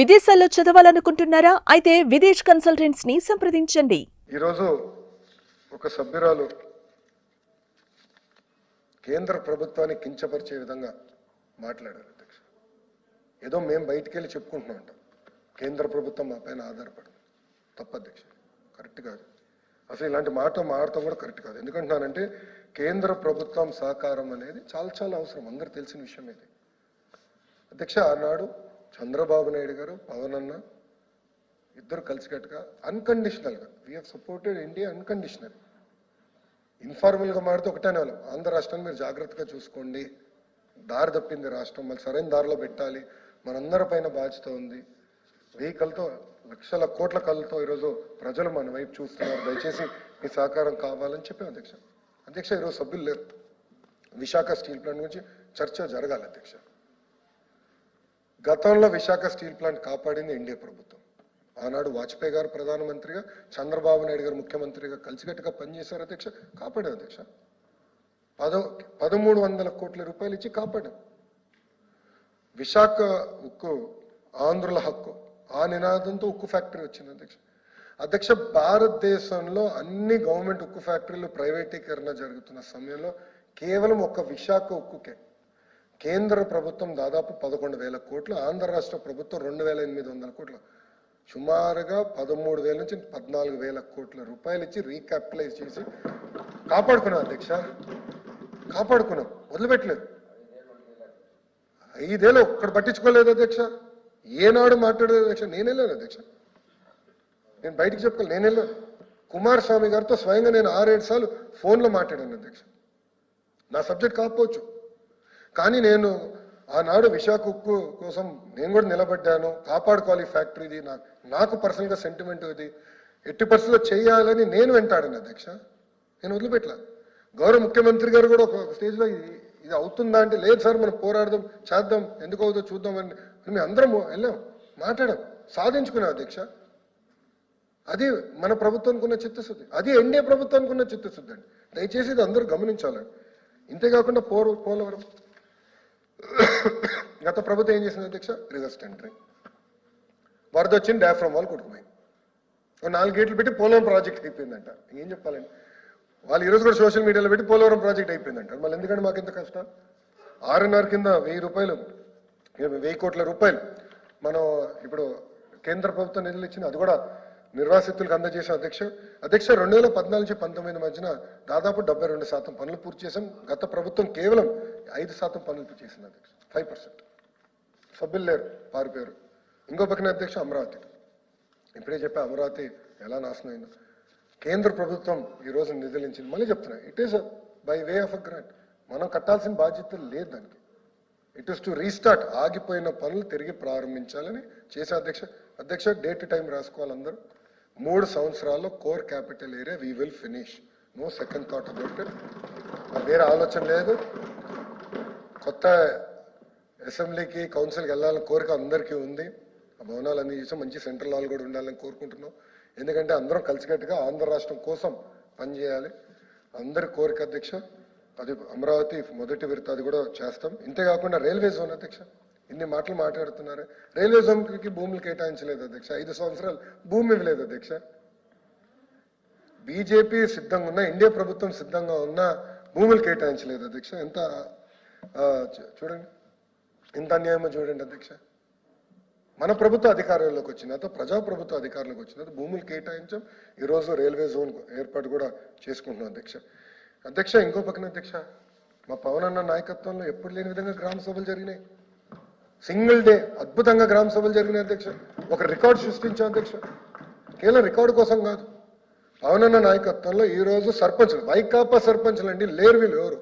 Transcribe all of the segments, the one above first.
విదేశాల్లో చదవాలనుకుంటున్నారా? అయితే విదేశ్ కన్సల్టెంట్స్ ని సంప్రదించండి. ఈరోజు ఒక సభ్యురాలు కేంద్ర ప్రభుత్వాన్ని కించపరిచే విధంగా మాట్లాడారు అధ్యక్ష. ఏదో మేము బయటికి వెళ్ళి చెప్పుకుంటున్నాం అంట, కేంద్ర ప్రభుత్వం మా పైన ఆధారపడదు. తప్పు అధ్యక్ష, కరెక్ట్ కాదు. అసలు ఇలాంటి మాట మాడటం కూడా కరెక్ట్ కాదు. ఎందుకంటున్నానంటే కేంద్ర ప్రభుత్వం సహకారం అనేది చాలా చాలా అవసరం, అందరు తెలిసిన విషయం ఇది అధ్యక్ష. ఆనాడు చంద్రబాబు నాయుడు గారు, పవన్ అన్న ఇద్దరు కలిసికట్టుగా అన్కండిషనల్గా we have supported India unconditional. ఇన్ఫార్మల్గా మాడితే ఒకటే వాళ్ళం, ఆంధ్ర రాష్ట్రాన్ని మీరు జాగ్రత్తగా చూసుకోండి, దారి తప్పింది రాష్ట్రం, మళ్ళీ సరైన దారిలో పెట్టాలి, మనందరి పైన బాధ్యత ఉంది. వెహికల్తో లక్షల కోట్ల కళ్ళతో ఈరోజు ప్రజలు మన వైపు చూస్తున్నారు, దయచేసి మీ సహకారం కావాలని చెప్పాం అధ్యక్ష. అధ్యక్ష ఈరోజు సభ్యులు లేరు, విశాఖ స్టీల్ ప్లాంట్ గురించి చర్చ జరగాలి అధ్యక్ష. గతంలో విశాఖ స్టీల్ ప్లాంట్ కాపాడింది ఎన్డీఏ ప్రభుత్వం. ఆనాడు వాజ్పేయి గారు ప్రధానమంత్రిగా, చంద్రబాబు నాయుడు గారు ముఖ్యమంత్రిగా కలిసికట్టుగా పనిచేశారు అధ్యక్ష, కాపాడారు అధ్యక్ష. 1300 కోట్ల రూపాయలు ఇచ్చి కాపాడాం. విశాఖ ఉక్కు ఆంధ్రుల హక్కు, ఆ నినాదంతో ఉక్కు ఫ్యాక్టరీ వచ్చింది అధ్యక్ష. అధ్యక్ష భారతదేశంలో అన్ని గవర్నమెంట్ ఉక్కు ఫ్యాక్టరీలు ప్రైవేటీకరణ జరుగుతున్న సమయంలో కేవలం ఒక విశాఖ ఉక్కుకే కేంద్ర ప్రభుత్వం దాదాపు 11,000 కోట్లు, ఆంధ్ర రాష్ట్ర ప్రభుత్వం 2,800 కోట్లు, సుమారుగా 13,000 నుంచి 14,000 కోట్ల రూపాయలు ఇచ్చి రీక్యాపిటలైజ్ చేసి కాపాడుకున్నాం అధ్యక్ష. కాపాడుకున్నాం, వదిలిపెట్టలేదు. 5 ఏళ్ళు ఒక్కడ పట్టించుకోలేదు అధ్యక్ష. ఏనాడు మాట్లాడలేదు అధ్యక్ష. నేను వెళ్ళాను అధ్యక్ష, నేను బయటికి చెప్పుకోవాలి, నేను వెళ్ళాను. కుమారస్వామి గారితో స్వయంగా నేను 6-7 సార్లు ఫోన్లో మాట్లాడాను అధ్యక్ష. నా సబ్జెక్ట్ కాకపోవచ్చు, కానీ నేను ఆనాడు విశాఖ ఉక్కు కోసం నేను కూడా నిలబడ్డాను, కాపాడుకోవాలి ఫ్యాక్టరీది, నాకు పర్సనల్గా సెంటిమెంట్ ఇది, ఎట్టి పరిస్థితుల్లో చేయాలని నేను వెంటాడాను అధ్యక్ష. నేను వదిలిపెట్టలా. గౌరవ ముఖ్యమంత్రి గారు కూడా ఒక స్టేజ్లో ఇది అవుతుందా అంటే, లేదు సార్ మనం పోరాడదాం, చేద్దాం, ఎందుకు అవుతుందో చూద్దామని మేము అందరం వెళ్ళాం, మాట్లాడాం, సాధించుకున్నాం అధ్యక్ష. అది మన ప్రభుత్వానికి ఉన్న చిత్తశుద్ధి, అది ఎన్డీఏ ప్రభుత్వానికి ఉన్న చిత్తశుద్ధి అండి. దయచేసి ఇది అందరూ గమనించాలండి. ఇంతేకాకుండా పోలవరం గత ప్రభుత్వం ఏం చేసింది అధ్యక్ష? Reverse tendering. వరద వచ్చింది, డాఫ్రమ్ వాళ్ళు కొట్టుకుపోయింది. 4 గేట్లు పెట్టి పోలవరం ప్రాజెక్ట్ అయిపోయిందంట. ఏం చెప్పాలండి? వాళ్ళు ఈరోజు కూడా సోషల్ మీడియాలో పెట్టి పోలవరం ప్రాజెక్ట్ అయిపోయిందంట. మళ్ళీ ఎందుకంటే మాకు ఇంత కష్టం? 6.5 కింద 1,000 కోట్ల రూపాయలు మనం ఇప్పుడు కేంద్ర ప్రభుత్వం నిధులు ఇచ్చింది, అది కూడా నిర్వాసితులకు అందజేసాం అధ్యక్ష. 2014 నుంచి 19 మధ్యన దాదాపు 72% పనులు పూర్తి చేశాం. గత ప్రభుత్వం కేవలం 5% పనులు పూర్తి చేసింది అధ్యక్ష, 5%. సభ్యులు లేరు, పారిపోయారు. ఇంకో పక్కన అధ్యక్ష అమరావతి, ఇప్పుడే చెప్పా అమరావతి ఎలా నాశనం అయిందో. కేంద్ర ప్రభుత్వం ఈరోజు నిధులు ఇచ్చింది, మళ్ళీ చెప్తున్నా, it is by way of a grant. మనం కట్టాల్సిన బాధ్యత లేదు దానికి. ఇట్ ఈస్ టు రీస్టార్ట్, ఆగిపోయిన పనులు తిరిగి ప్రారంభించాలని చేసే అధ్యక్ష. డేట్ టైం రాసుకోవాలి అందరూ. 3 సంవత్సరాల్లో core capital area we will finish. No second thought about it. వేరే ఆలోచన లేదు. కొత్త అసెంబ్లీకి కౌన్సిల్కి వెళ్ళాలని కోరిక అందరికీ ఉంది. ఆ భవనాలన్నీ చూసాం, మంచి సెంట్రల్ హాల్ కూడా ఉండాలని కోరుకుంటున్నాం. ఎందుకంటే అందరం కలిసికట్టుగా ఆంధ్ర రాష్ట్రం కోసం పనిచేయాలి, అందరి కోరిక అధ్యక్ష. అది అమరావతి మొదటి విడత, అది కూడా చేస్తాం. ఇంతేకాకుండా రైల్వే జోన్ అధ్యక్ష, ఇన్ని మాటలు మాట్లాడుతున్నారు. రైల్వే జోన్కి భూములు కేటాయించలేదు అధ్యక్ష, 5 సంవత్సరాలు భూమి ఇవ్వలేదు అధ్యక్ష. బీజేపీ సిద్ధంగా ఉన్నా, ఎన్డీఏ ప్రభుత్వం సిద్ధంగా ఉన్నా భూములు కేటాయించలేదు అధ్యక్ష. ఎంత చూడండి, ఎంత అన్యాయమో చూడండి అధ్యక్ష. మన ప్రభుత్వ అధికారంలోకి వచ్చిన ప్రజాప్రభుత్వ అధికారంలోకి వచ్చిన భూములు కేటాయించాం. ఈరోజు రైల్వే జోన్ ఏర్పాటు కూడా చేసుకుంటున్నాం అధ్యక్ష. ఇంకో పక్కన అధ్యక్ష, మా పవన్ అన్న నాయకత్వంలో ఎప్పుడు లేని విధంగా గ్రామ సభలు జరిగినాయి. సింగిల్ డే అద్భుతంగా గ్రామ సభలు జరిగినాయి అధ్యక్ష. ఒక రికార్డు సృష్టించాం అధ్యక్ష. కేవలం రికార్డు కోసం కాదు, పవన్ అన్న నాయకత్వంలో ఈరోజు సర్పంచులు, వైకాపా సర్పంచులు అండి లేరు. వీళ్ళు ఎవరు?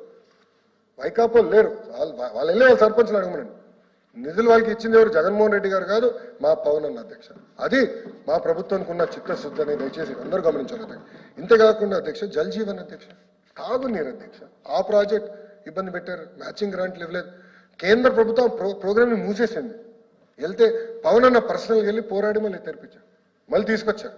వైకాపా లేరు, వాళ్ళు వెళ్ళే వాళ్ళు సర్పంచులు అడగమనండి. నిధులు వాళ్ళకి ఇచ్చింది ఎవరు? జగన్మోహన్ రెడ్డి గారు కాదు, మా పవన్ అన్న అధ్యక్ష. అది మా ప్రభుత్వానికి ఉన్న చిత్తశుద్ధి అనేది దయచేసి అందరూ గమనించాలి అధ్యక్ష. ఇంతేకాకుండా అధ్యక్ష జల్ జీవన్ అధ్యక్ష, తాగునీరు అధ్యక్ష, ఆ ప్రాజెక్ట్ ఇబ్బంది పెట్టారు, మ్యాచింగ్ గ్రాంట్లు ఇవ్వలేదు. కేంద్ర ప్రభుత్వం ప్రోగ్రామ్ని మూసేసింది. వెళ్తే పవన్ అన్న పర్సనల్గా వెళ్ళి పోరాడి మళ్ళీ తెరిపించారు, మళ్ళీ తీసుకొచ్చారు.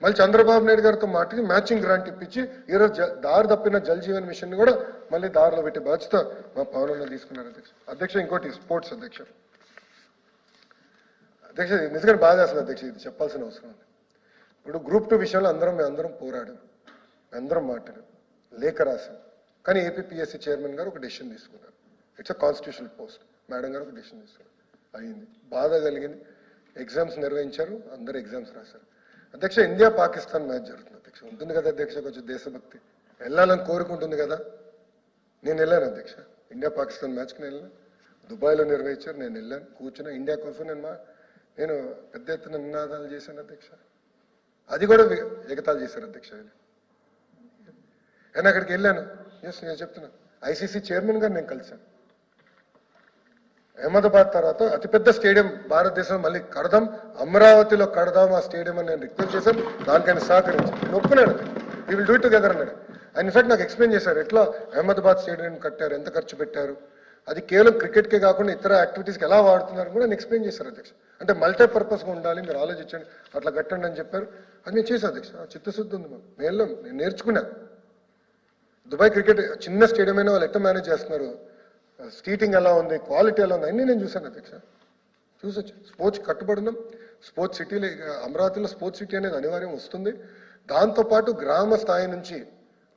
మళ్ళీ చంద్రబాబు నాయుడు గారితో మాట్లాడి మ్యాచింగ్ గ్రాంట్ ఇప్పించి ఈరోజు దారి తప్పిన జల్ జీవన్ మిషన్ కూడా మళ్ళీ దారిలో పెట్టే బాధ్యత మా పవన్ అన్న తీసుకున్నారు అధ్యక్ష. ఇంకోటి స్పోర్ట్స్ అధ్యక్ష. అధ్యక్ష నిజంగా బాధ చేస్తుంది అధ్యక్ష, ఇది చెప్పాల్సిన అవసరం ఉంది. ఇప్పుడు గ్రూప్ 2 విషయంలో అందరం పోరాడాం, అందరం మాట్లాడాం, లేఖ రాశాం. కానీ ఏపీపీఎస్సీ చైర్మన్ గారు ఒక డెసిషన్ తీసుకున్నారు. It's a constitutional post. Madam గారు ఒక డెసిషన్ తీసుకున్నారు. అయింది, బాధ కలిగింది. ఎగ్జామ్స్ నిర్వహించారు, అందరూ ఎగ్జామ్స్ రాశారు. అధ్యక్ష ఇండియా పాకిస్తాన్ మ్యాచ్ జరుగుతుంది అధ్యక్ష, ఉంటుంది కదా అధ్యక్ష, కొంచెం దేశభక్తి వెళ్ళాలని కోరుకుంటుంది కదా. నేను వెళ్ళాను అధ్యక్ష, ఇండియా పాకిస్తాన్ మ్యాచ్కి నేను వెళ్ళాను. దుబాయ్లో నిర్వహించారు, నేను వెళ్ళాను, కూర్చున్నా. ఇండియా కోసం నేను పెద్ద ఎత్తున నినాదాలు చేశాను అధ్యక్ష. అది కూడా ఎగతాలు చేశారు అధ్యక్ష. నేను అక్కడికి వెళ్ళాను. ఎస్, నేను చెప్తున్నాను, ఐసీసీ చైర్మన్ గారు నేను కలిశాను. అహ్మదాబాద్ తర్వాత అతిపెద్ద స్టేడియం భారతదేశం మళ్ళీ కడదాం, అమరావతిలో కడదాం ఆ స్టేడియం అని నేను రిక్వెస్ట్ చేశాను. దానికైనా సహకరించాను, ఒప్పుకున్నాడు. We will do it together అన్నాడు. ఆయన ఇన్ఫాక్ట్ నాకు ఎక్స్ప్లెయిన్ చేశారు ఎట్లా అహ్మదాబాద్ స్టేడియం కట్టారు, ఎంత ఖర్చు పెట్టారు, అది కేవలం క్రికెట్కే కాకుండా ఇతర యాక్టివిటీస్కి ఎలా వాడుతున్నారు కూడా నేను ఎక్స్ప్లెయిన్ చేశారు అధ్యక్ష. అంటే మల్టీపర్పస్గా ఉండాలి, మీరు ఆలోచించండి, అట్లా కట్టండి అని చెప్పారు. అది నేను చేశాను అధ్యక్ష. చిత్తశుద్ధి ఉంది మాకు, నేను నేర్చుకున్నా. దుబాయ్ క్రికెట్ చిన్న స్టేడియం అయినా వాళ్ళు ఎట్లా మేనేజ్ చేస్తున్నారు, సీటింగ్ ఎలా ఉంది, క్వాలిటీ ఎలా ఉంది, అన్నీ నేను చూశాను అధ్యక్ష. చూసొచ్చు. స్పోర్ట్స్ కట్టుబడినాం. స్పోర్ట్స్ సిటీలో అమరావతిలో స్పోర్ట్స్ సిటీ అనేది అనివార్యం వస్తుంది. దాంతోపాటు గ్రామ స్థాయి నుంచి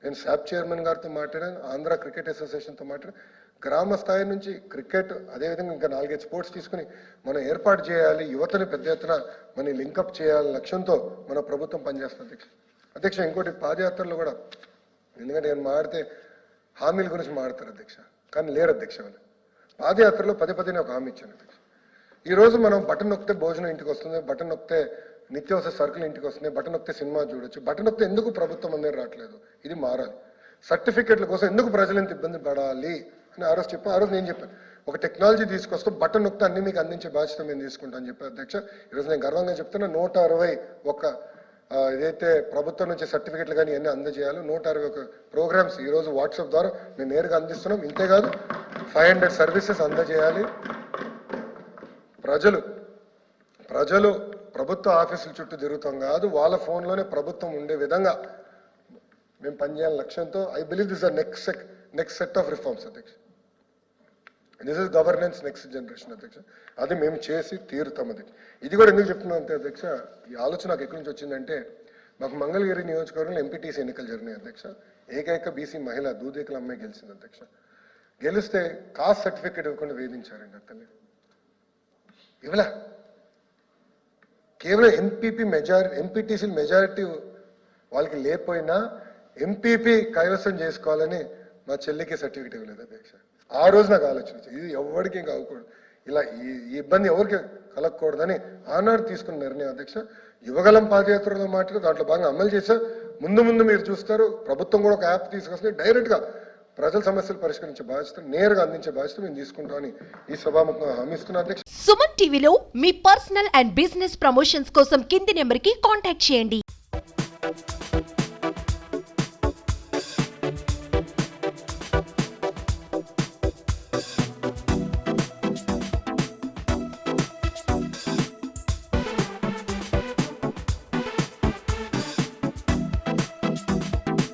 నేను శాప్ చైర్మన్ గారితో మాట్లాడాను, ఆంధ్ర క్రికెట్ అసోసియేషన్తో మాట్లాడాను. గ్రామ స్థాయి నుంచి క్రికెట్, అదేవిధంగా ఇంకా 4-5 స్పోర్ట్స్ తీసుకుని మనం ఏర్పాటు చేయాలి, యువతని పెద్ద ఎత్తున మనం లింకప్ చేయాలి లక్ష్యంతో మన ప్రభుత్వం పనిచేస్తుంది అధ్యక్ష. అధ్యక్ష ఇంకోటి, పాదయాత్రలో కూడా, ఎందుకంటే నేను మాడితే హామీల గురించి మాడతారు అధ్యక్ష, కానీ లేరు అధ్యక్ష. వాళ్ళు పాదయాత్రలో పదే ఒక హామీ ఇచ్చాను అధ్యక్ష. ఈరోజు మనం బటన్ నొక్కితే భోజనం ఇంటికి వస్తుంది, బటన్ నొక్కితే నిత్యావసర సరుకులు ఇంటికి వస్తున్నాయి, బటన్ నొక్కితే సినిమా చూడొచ్చు, బటన్ నొక్కితే ఎందుకు ప్రభుత్వం అనేది రావట్లేదు, ఇది మారాలి. సర్టిఫికెట్ల కోసం ఎందుకు ప్రజలు ఎంత ఇబ్బంది పడాలి అని ఆ రోజు చెప్పాను. ఆ రోజు నేను చెప్పాను, ఒక టెక్నాలజీ తీసుకొస్తూ బటన్ నొక్కితే అన్ని మీకు అందించే బాధ్యత మేము తీసుకుంటామని చెప్పాను అధ్యక్ష. ఈరోజు నేను గర్వంగా చెప్తున్నా, 161 ఏదైతే ప్రభుత్వం నుంచి సర్టిఫికెట్లు కానీ అన్నీ అందజేయాలో 161 ప్రోగ్రామ్స్ ఈరోజు వాట్సాప్ ద్వారా మేము నేరుగా అందిస్తున్నాం. ఇంతేకాదు 500 సర్వీసెస్ అందజేయాలి. ప్రజలు ప్రభుత్వ ఆఫీసుల చుట్టూ తిరుగుతాం కాదు, వాళ్ళ ఫోన్లోనే ప్రభుత్వం ఉండే విధంగా మేము పనిచేయాలని లక్ష్యంతో I believe this are next set of reforms అధ్యక్ష. This is governance next generation అధ్యక్ష. అది మేము చేసి తీరుతాం అధ్యక్ష. ఇది కూడా ఎందుకు చెప్తున్నాం అంటే అధ్యక్ష, ఈ ఆలోచన నాకు ఎక్కడి నుంచి వచ్చిందంటే, మాకు మంగళగిరి నియోజకవర్గంలో ఎంపీటీసీ ఎన్నికలు జరిగినాయి అధ్యక్ష. ఏకైక బీసీ మహిళ దూదేకల అమ్మాయి గెలిచింది అధ్యక్ష. గెలిస్తే కాస్ట్ సర్టిఫికేట్ ఇవ్వకుండా వేధించారండి అతన్ని. ఇవ్వలా, కేవలం ఎంపీటీసీ మెజారిటీ వాళ్ళకి లేకపోయినా ఎంపీపీ కైవసం చేసుకోవాలని మా చెల్లికి సర్టిఫికేట్ ఇవ్వలేదు అధ్యక్ష. ఆ రోజు నాకు ఆలోచన వచ్చింది, ఇది ఎవరికి కాకూడదు, ఇలా ఈ ఇబ్బంది ఎవరికి కలగకూడదని ఆనాడు తీసుకున్న నిర్ణయం అధ్యక్ష. యువగలం పాదయాత్రలో మాట్లాడి దాంట్లో బాగా అమలు చేశా. ముందు మీరు చూస్తారు, ప్రభుత్వం కూడా ఒక యాప్ తీసుకొస్తే డైరెక్ట్గా ప్రజల సమస్యలు పరిష్కరించే బాధ్యత, నేరుగా అందించే బాధ్యత మేము తీసుకుంటామని ఈ సభాముఖంగా హామీ ఇస్తున్నా అధ్యక్ష. సుమన్ టీవీలో మీ పర్సనల్ అండ్ బిజినెస్ ప్రమోషన్స్ కోసం కింది నెంబర్కి కాంటాక్ట్ చేయండి.